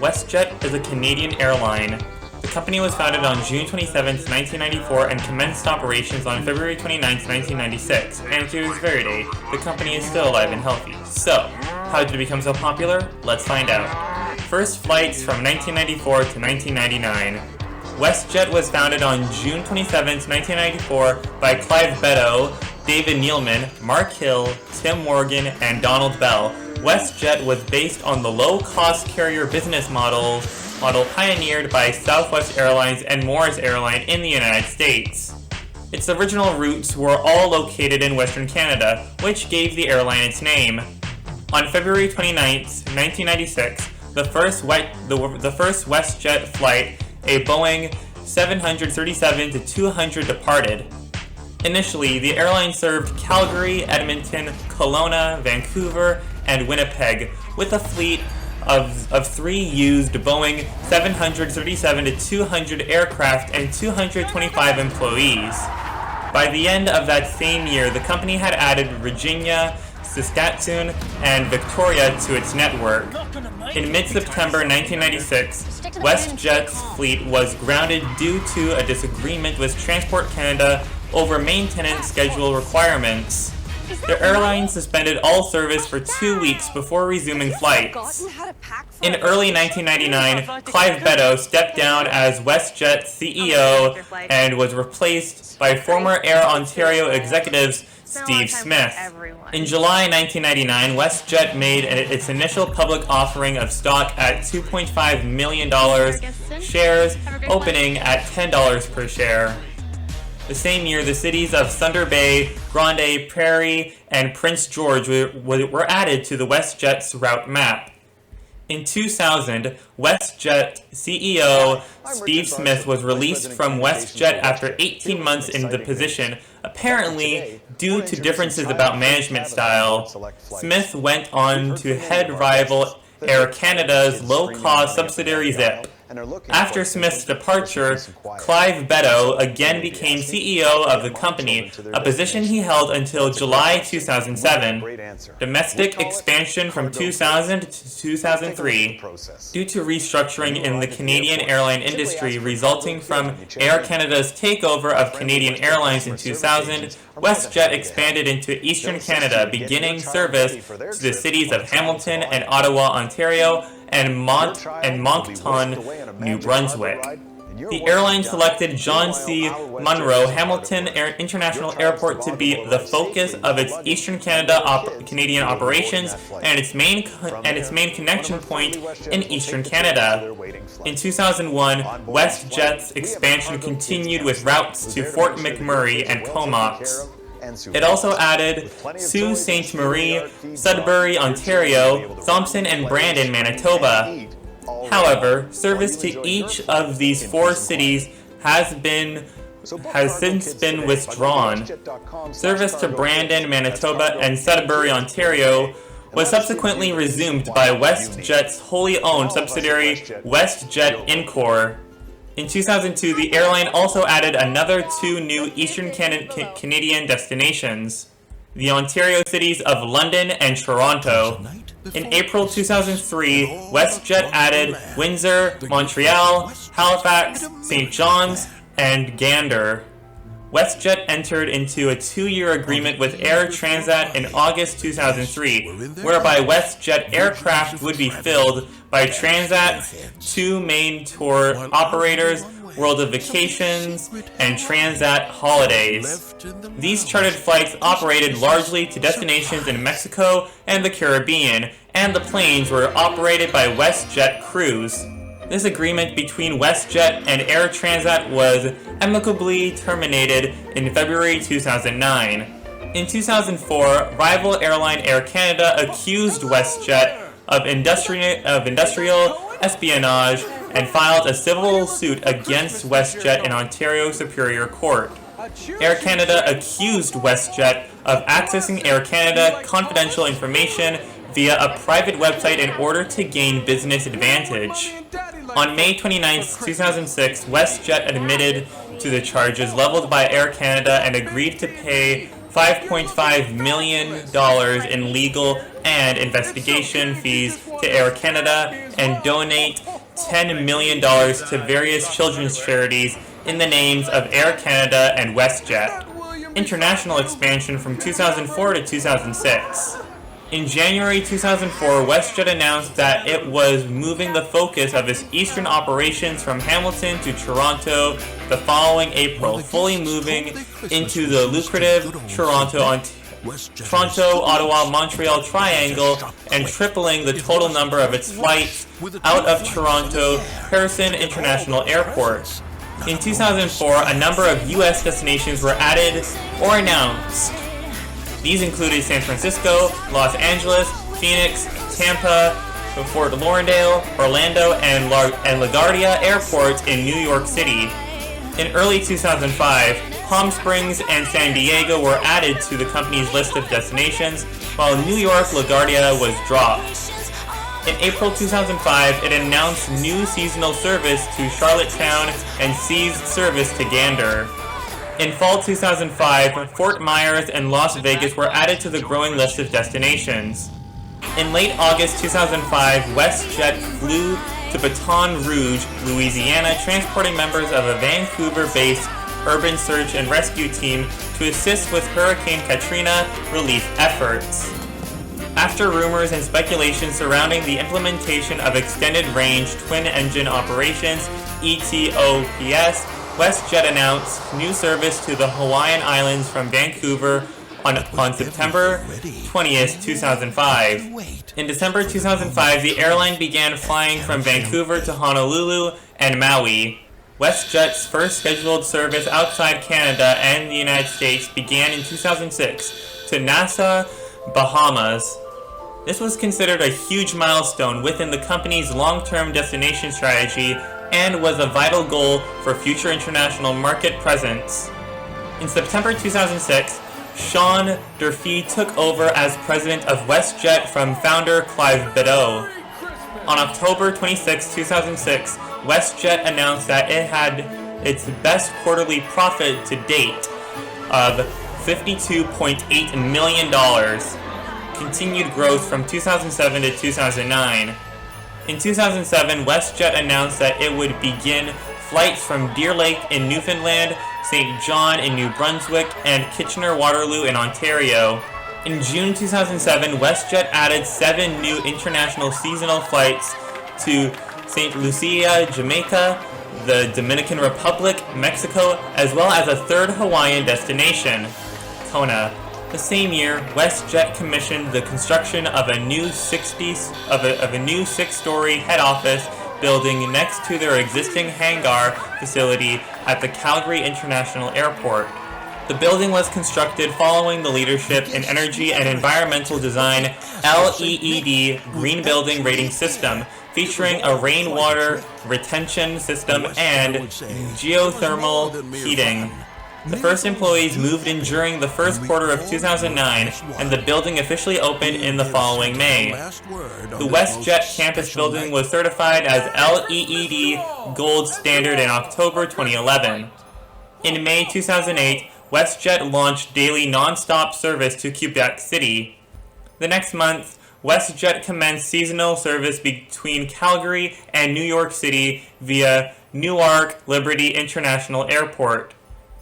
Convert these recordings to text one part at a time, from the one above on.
WestJet is a Canadian airline. The company was founded on June 27, 1994 and commenced operations on February 29, 1996, and to this very day, the company is still alive and healthy. So, how did it become so popular? Let's find out. First flights from 1994 to 1999. WestJet was founded on June 27, 1994 by Clive Beddoe, David Neilman, Mark Hill, Tim Morgan, and Donald Bell. WestJet was based on the low-cost carrier business model pioneered by Southwest Airlines and Morris Airline in the United States. Its original routes were all located in Western Canada, which gave the airline its name. On February 29, 1996, the first WestJet flight, a Boeing 737-200, departed. Initially, the airline served Calgary, Edmonton, Kelowna, Vancouver, and Winnipeg, with a fleet of 3 used Boeing 737-200 aircraft and 225 employees. By the end of that same year, the company had added Virginia, Saskatchewan, and Victoria to its network. In mid-September 1996, WestJet's fleet was grounded due to a disagreement with Transport Canada over maintenance schedule requirements. The airline suspended all service for 2 weeks before resuming flights. In early 1999, Clive Beddoe stepped down as WestJet CEO and was replaced by former Air Ontario executives Steve Smith. In July 1999, WestJet made its initial public offering of stock at $2.5 million, shares opening at $10 per share. The same year, the cities of Thunder Bay, Grande Prairie, and Prince George were added to the WestJet's route map. In 2000, WestJet CEO Steve Smith was released from WestJet after 18 months in the position, apparently due to differences about management style. Smith went on to head rival Air Canada's low-cost subsidiary Zip. After Smith's departure, Clive Beddoe again became CEO of the company, a position he held until July 2007. Domestic expansion from 2000 to 2003. Due to restructuring in the Canadian airline industry resulting from Air Canada's takeover of Canadian Airlines in 2000, WestJet expanded into Eastern Canada, beginning service to the cities of Hamilton and Ottawa, Ontario, and Moncton, New Brunswick. The airline selected John C. Munro Hamilton International Airport to be the focus of its Eastern Canadian operations and its main connection point in Eastern Canada. In 2001, WestJet's expansion continued with routes to Fort McMurray and Comox. It also added Sault Ste. Marie, Sudbury, Ontario, Thompson, and Brandon, Manitoba. However, service to each of these 4 cities has since been withdrawn. Service to Brandon, Manitoba, and Sudbury, Ontario was subsequently resumed by WestJet's wholly owned subsidiary WestJet Incor. In 2002, the airline also added another 2 new Eastern Canadian destinations, the Ontario cities of London and Toronto. In April 2003, WestJet added Windsor, Montreal, Halifax, St. John's, and Gander. WestJet entered into a 2-year agreement with Air Transat in August 2003, whereby WestJet aircraft would be filled by Transat's 2 main tour operators, World of Vacations and Transat Holidays. These chartered flights operated largely to destinations in Mexico and the Caribbean, and the planes were operated by WestJet crews. This agreement between WestJet and Air Transat was amicably terminated in February 2009. In 2004, rival airline Air Canada accused WestJet of industrial espionage and filed a civil suit against WestJet in Ontario Superior Court. Air Canada accused WestJet of accessing Air Canada confidential information via a private website in order to gain business advantage. On May 29, 2006, WestJet admitted to the charges leveled by Air Canada and agreed to pay $5.5 million in legal and investigation fees to Air Canada and donate $10 million to various children's charities in the names of Air Canada and WestJet International Expansion from 2004 to 2006. In January 2004, WestJet announced that it was moving the focus of its eastern operations from Hamilton to Toronto the following April, fully moving into the lucrative Toronto, Ottawa, Montreal triangle and tripling the total number of its flights out of Toronto Pearson International Airport. In 2004, a number of U.S. destinations were added or announced. These included San Francisco, Los Angeles, Phoenix, Tampa, Fort Lauderdale, Orlando, and LaGuardia airports in New York City. In early 2005, Palm Springs and San Diego were added to the company's list of destinations, while New York LaGuardia was dropped. In April 2005, it announced new seasonal service to Charlottetown and ceased service to Gander. In fall 2005, Fort Myers and Las Vegas were added to the growing list of destinations. In late August 2005, WestJet flew to Baton Rouge, Louisiana, transporting members of a Vancouver-based urban search and rescue team to assist with Hurricane Katrina relief efforts. After rumors and speculation surrounding the implementation of extended-range twin-engine operations, ETOPS, WestJet announced new service to the Hawaiian Islands from Vancouver on September 20th, 2005. In December 2005, the airline began flying from Vancouver to Honolulu and Maui. WestJet's first scheduled service outside Canada and the United States began in 2006 to Nassau, Bahamas. This was considered a huge milestone within the company's long-term destination strategy and was a vital goal for future international market presence. In September 2006, Sean Durfee took over as president of WestJet from founder Clive Beddoe. On October 26, 2006, WestJet announced that it had its best quarterly profit to date of $52.8 million, continued growth from 2007 to 2009. In 2007, WestJet announced that it would begin flights from Deer Lake in Newfoundland, St. John in New Brunswick, and Kitchener-Waterloo in Ontario. In June 2007, WestJet added 7 new international seasonal flights to St. Lucia, Jamaica, the Dominican Republic, Mexico, as well as a third Hawaiian destination, Kona. The same year, WestJet commissioned the construction of a new 6-story head office building next to their existing hangar facility at the Calgary International Airport. The building was constructed following the Leadership in Energy and Environmental Design LEED Green Building Rating System, featuring a rainwater retention system and geothermal heating. The first employees moved in during the first quarter of 2009, and the building officially opened in the following May. The WestJet campus building was certified as LEED Gold Standard in October 2011. In May 2008, WestJet launched daily non-stop service to Quebec City. The next month, WestJet commenced seasonal service between Calgary and New York City via Newark Liberty International Airport.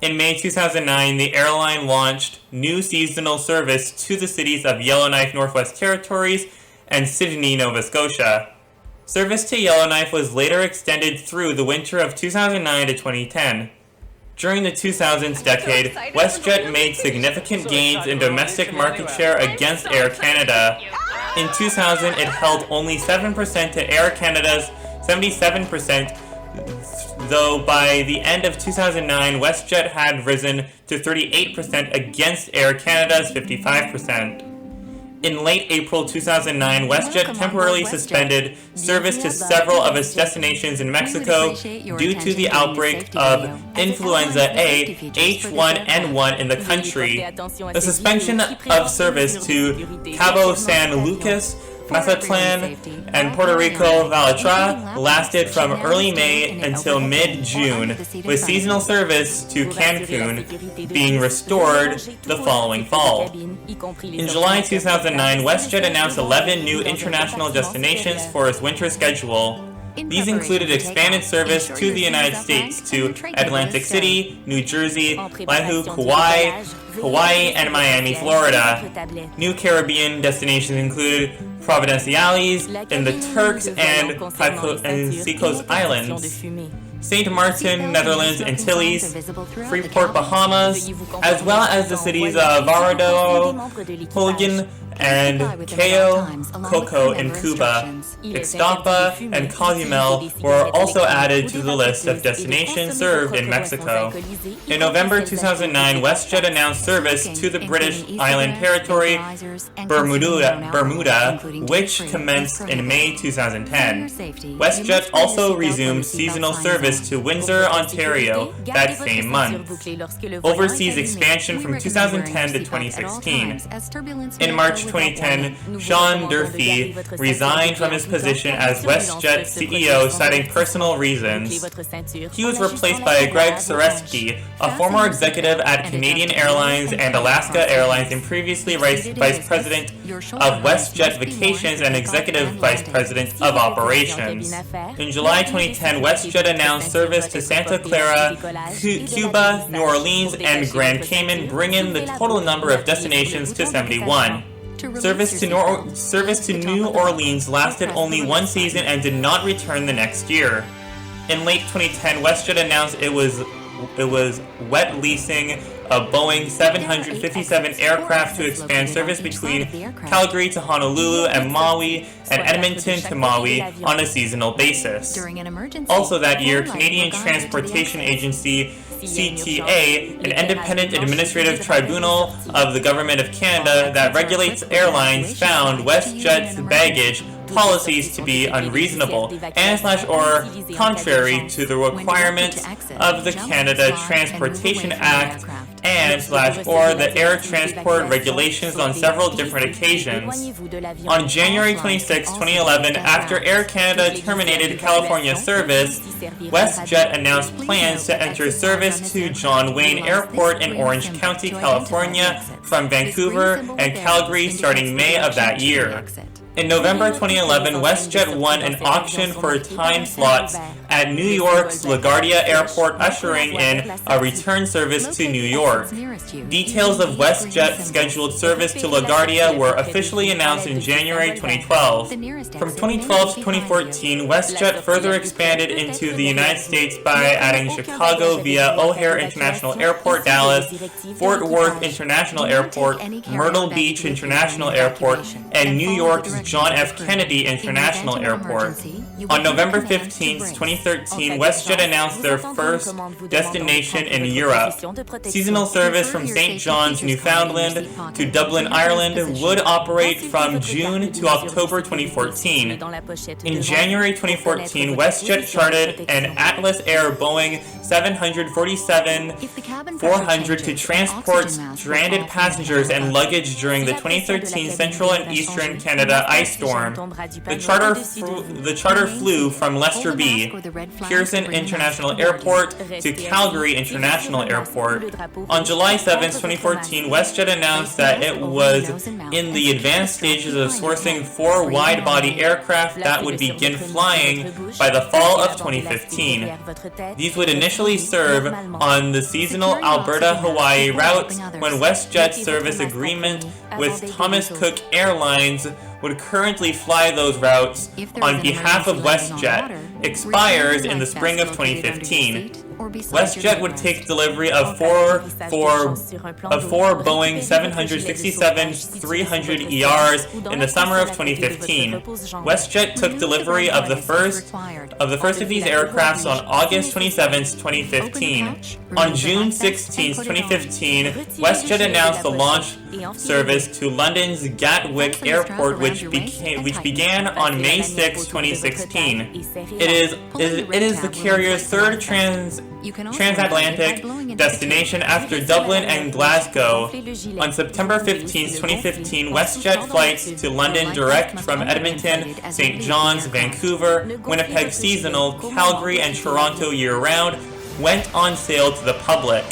In May 2009, the airline launched new seasonal service to the cities of Yellowknife, Northwest Territories, and Sydney, Nova Scotia. Service to Yellowknife was later extended through the winter of 2009 to 2010. During the 2000s decade, WestJet made significant gains in domestic market share against Air Canada. In 2000, it held only 7% to Air Canada's 77%, though by the end of 2009, WestJet had risen to 38% against Air Canada's 55%. In late April 2009, WestJet temporarily suspended service to several of its destinations in Mexico due to the outbreak of influenza A H1N1 in the country. The suspension of service to Cabo San Lucas, Mazatlan, and Puerto Rico Valatra lasted from early May until mid-June, with seasonal service to Cancun being restored the following fall. In July 2009, WestJet announced 11 new international destinations for its winter schedule. These included expanded service to the United States to Atlantic City, New Jersey, Oahu, Kauai, Hawaii, and Miami, Florida. New Caribbean destinations included Providenciales in the Turks and Caicos Islands, St. Martin, Netherlands, Antilles, Freeport, Bahamas, as well as the cities of Varadero, Holguin, and Cayo, Coco in Cuba. Ixtapa and Cozumel were also added to the list of destinations served in Mexico. In November 2009, WestJet announced service to the British Island Territory, Bermuda, which commenced in May 2010. WestJet also resumed seasonal service to Windsor, Ontario that same month. Overseas expansion from 2010 to 2016. In March 2010, Sean Durfee resigned from his position as WestJet CEO, citing personal reasons. He was replaced by Greg Soreski, a former executive at Canadian Airlines and Alaska Airlines and previously Vice President of WestJet Vacations and Executive Vice President of Operations. In July 2010, WestJet announced service to Santa Clara, Cuba, New Orleans, and Grand Cayman, bringing the total number of destinations to 71. Service to New Orleans lasted only one season and did not return the next year. In late 2010, WestJet announced it was wet leasing a Boeing 757 aircraft to expand service between Calgary to Honolulu and Maui and Edmonton to Maui on a seasonal basis. Also that year, Canadian Transportation Agency CTA, an independent administrative tribunal of the Government of Canada that regulates airlines, found WestJet's baggage policies to be unreasonable and/or contrary to the requirements of the Canada Transportation Act and/or the air transport regulations on several different occasions. On January 26, 2011, after Air Canada terminated California service, WestJet announced plans to enter service to John Wayne Airport in Orange County, California, from Vancouver and Calgary starting May of that year. In November 2011, WestJet won an auction for time slots at New York's LaGuardia Airport, ushering in a return service to New York. Details of WestJet's scheduled service to LaGuardia were officially announced in January 2012. From 2012 to 2014, WestJet further expanded into the United States by adding Chicago via O'Hare International Airport, Dallas, Fort Worth International Airport, Myrtle Beach International Airport, and New York's John F. Kennedy International Airport. On November 15, 2013, WestJet announced their first destination in Europe. Seasonal service from St. John's, Newfoundland to Dublin, Ireland would operate from June to October 2014. In January 2014, WestJet chartered an Atlas Air Boeing 747-400 to transport stranded passengers and luggage during the 2013 Central and Eastern Canada ice storm. The charter flew from Lester B. Pearson International Airport to Calgary International Airport. On July 7, 2014, WestJet announced that it was in the advanced stages of sourcing 4 wide-body aircraft that would begin flying by the fall of 2015. These would initially serve on the seasonal Alberta-Hawaii routes when WestJet's service agreement with Thomas Cook Airlines would currently fly those routes on behalf of WestJet expires in the spring of 2015. WestJet would take delivery of four Boeing 767-300ERs in the summer of 2015. WestJet took delivery of the first of these aircrafts on August 27, 2015. On June 16, 2015, WestJet announced the launch service to London's Gatwick Airport, which began on May 6, 2016. It is the carrier's third transatlantic destination after Dublin and Glasgow. On September 15, 2015, WestJet flights to London direct from Edmonton, St. John's, Vancouver, Winnipeg seasonal, Calgary, and Toronto year-round went on sale to the public.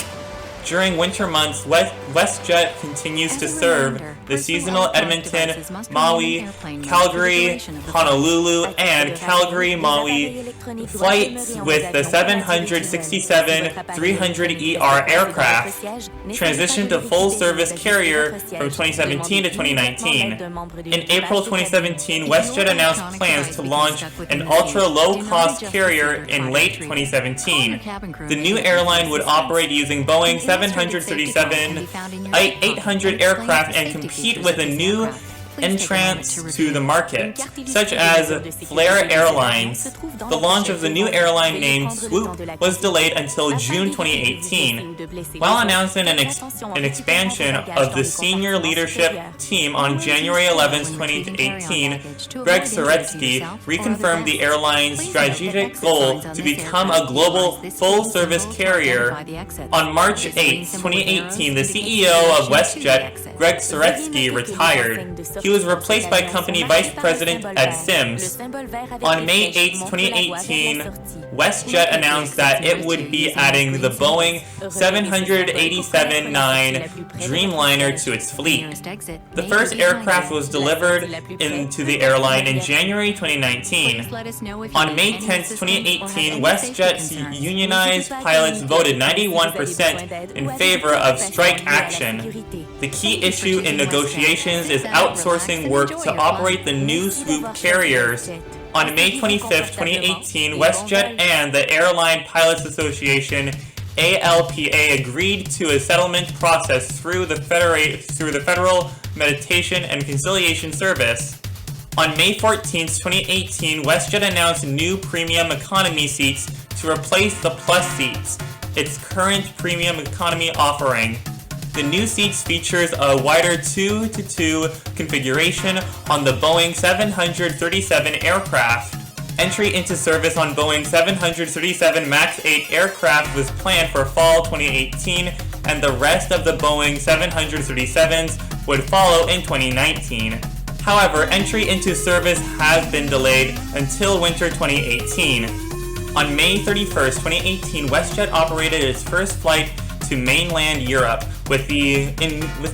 During winter months, WestJet continues to serve the seasonal Edmonton, Maui, Calgary, Honolulu, and Calgary-Maui flights with the 767-300ER aircraft, transitioned to full-service carrier from 2017 to 2019. In April 2017, WestJet announced plans to launch an ultra-low-cost carrier in late 2017. The new airline would operate using Boeing 737-800 aircraft and compete with a new entrants to the market, such as Flair Airlines. The launch of the new airline named Swoop was delayed until June 2018. While announcing an expansion of the senior leadership team on January 11, 2018, Greg Saretsky reconfirmed the airline's strategic goal to become a global full-service carrier. On March 8, 2018, the CEO of WestJet, Greg Saretsky, retired. He was replaced by company vice president Ed Sims. On May 8, 2018, WestJet announced that it would be adding the Boeing 787-9 Dreamliner to its fleet. The first aircraft was delivered into the airline in January 2019. On May 10, 2018, WestJet's unionized pilots voted 91% in favor of strike action. The key issue in negotiations is outsourcing work to operate the new Swoop carriers. On May 25, 2018, WestJet and the Airline Pilots Association ALPA agreed to a settlement process through the Federal Mediation and Conciliation Service. On May 14, 2018, WestJet announced new premium economy seats to replace the Plus seats, its current premium economy offering. The new seats features a wider 2-to-2 configuration on the Boeing 737 aircraft. Entry into service on Boeing 737 MAX 8 aircraft was planned for fall 2018, and the rest of the Boeing 737s would follow in 2019. However, entry into service has been delayed until winter 2018. On May 31st, 2018, WestJet operated its first flight to mainland Europe with the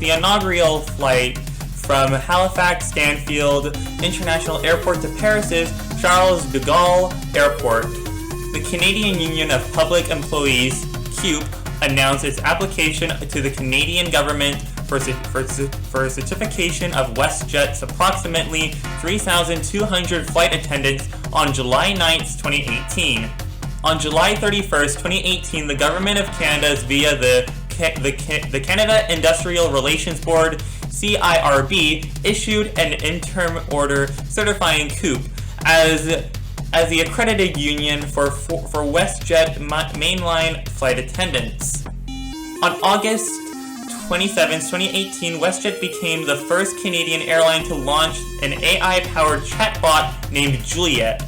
inaugural flight from Halifax Stanfield International Airport to Paris's Charles de Gaulle Airport. The Canadian Union of Public Employees, CUPE, announced its application to the Canadian government for certification of WestJet's approximately 3,200 flight attendants on July 9, 2018. On July 31st, 2018, the Government of Canada, via the Canada Industrial Relations Board, CIRB, issued an interim order certifying CUPE as the accredited union for WestJet mainline flight attendants. On August 27, 2018, WestJet became the first Canadian airline to launch an AI-powered chatbot named Juliet.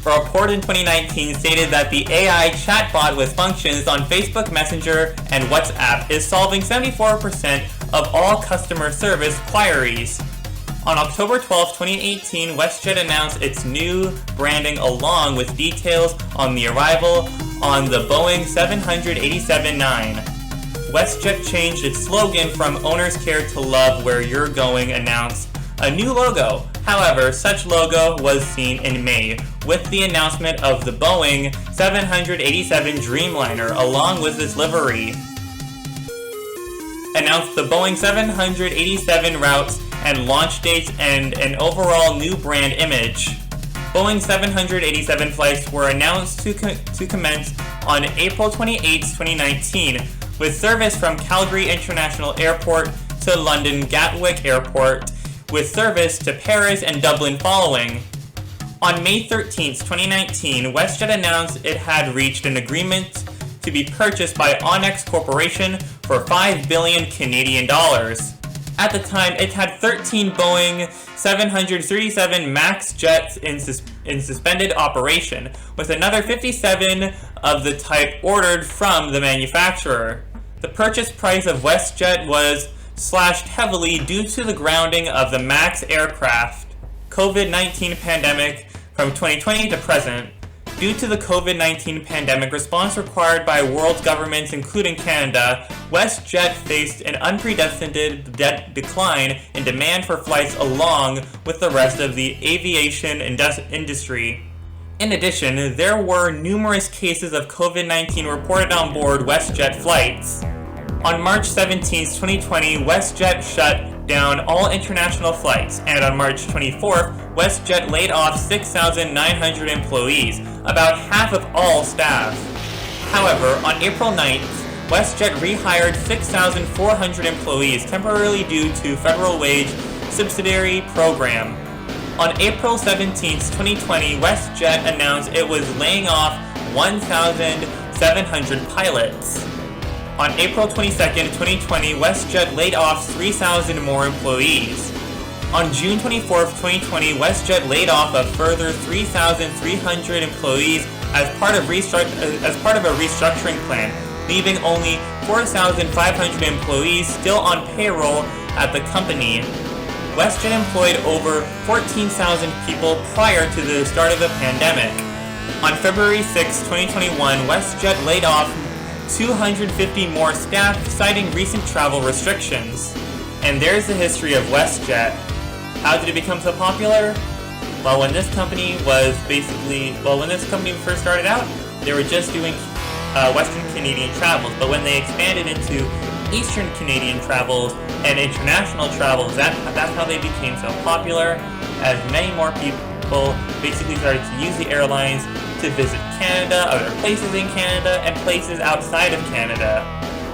A report in 2019 stated that the AI chatbot with functions on Facebook Messenger and WhatsApp is solving 74% of all customer service queries. On October 12, 2018, WestJet announced its new branding along with details on the arrival on the Boeing 787-9. WestJet changed its slogan from Owner's Care to Love Where You're Going, announced a new logo. However, such logo was seen in May with the announcement of the Boeing 787 Dreamliner along with its livery. Announced the Boeing 787 routes and launch dates and an overall new brand image. Boeing 787 flights were announced to commence on April 28, 2019, with service from Calgary International Airport to London Gatwick Airport, with service to Paris and Dublin following. On May 13, 2019, WestJet announced it had reached an agreement to be purchased by Onex Corporation for $5 billion Canadian dollars. At the time, it had 13 Boeing 737 MAX jets in in suspended operation, with another 57 of the type ordered from the manufacturer. The purchase price of WestJet was slashed heavily due to the grounding of the MAX aircraft. COVID-19 pandemic from 2020 to present. Due to the COVID-19 pandemic response required by world governments including Canada, WestJet faced an unprecedented decline in demand for flights along with the rest of the aviation industry. In addition, there were numerous cases of COVID-19 reported on board WestJet flights. On March 17, 2020, WestJet shut down all international flights, and on March 24th, WestJet laid off 6,900 employees, about half of all staff. However, on April 9th, WestJet rehired 6,400 employees temporarily due to federal wage subsidiary program. On April 17, 2020, WestJet announced it was laying off 1,700 pilots. On April 22, 2020, WestJet laid off 3,000 more employees. On June 24, 2020, WestJet laid off a further 3,300 employees as part of a restructuring plan, leaving only 4,500 employees still on payroll at the company. WestJet employed over 14,000 people prior to the start of the pandemic. On February 6, 2021, WestJet laid off 250 more staff, citing recent travel restrictions. And there's the history of WestJet. How did it become so popular? Well, when this company first started out, they were just doing Western Canadian travels, but when they expanded into Eastern Canadian travels and international travels, that's how they became so popular, as many more people basically started to use the airlines to visit Canada, other places in Canada, and places outside of Canada.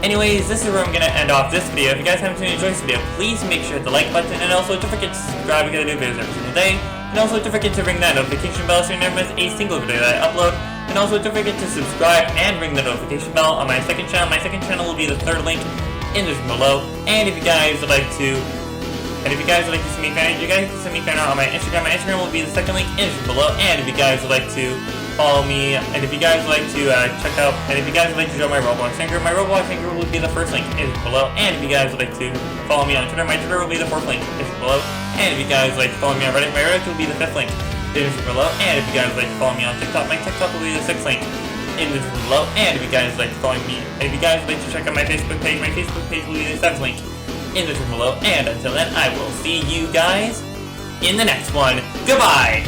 Anyways, this is where I'm going to end off this video. If you guys happen to enjoy this video, please make sure to hit the like button, and also don't forget to subscribe because I do videos every single day. And also don't forget to ring that notification bell so you never miss a single video that I upload. And also don't forget to subscribe and ring the notification bell on my second channel. My second channel will be the third link in the description below. And if you guys would like to send me fan art on my Instagram will be the second link in the description below. And if you guys would like to follow me, and if you guys would like to join my Roblox fan group will be the first link in the description below. And if you guys would like to follow me on Twitter, my Twitter will be the fourth link in the description below. And if you guys would like to follow me on Reddit, my Reddit will be the fifth link in the description below. And if you guys would like to follow me on TikTok, my TikTok will be the sixth link in the description below. And if you guys would like to follow me, and if you guys would like to check out my Facebook page will be the seventh link in the description below. And until then, I will see you guys in the next one. Goodbye!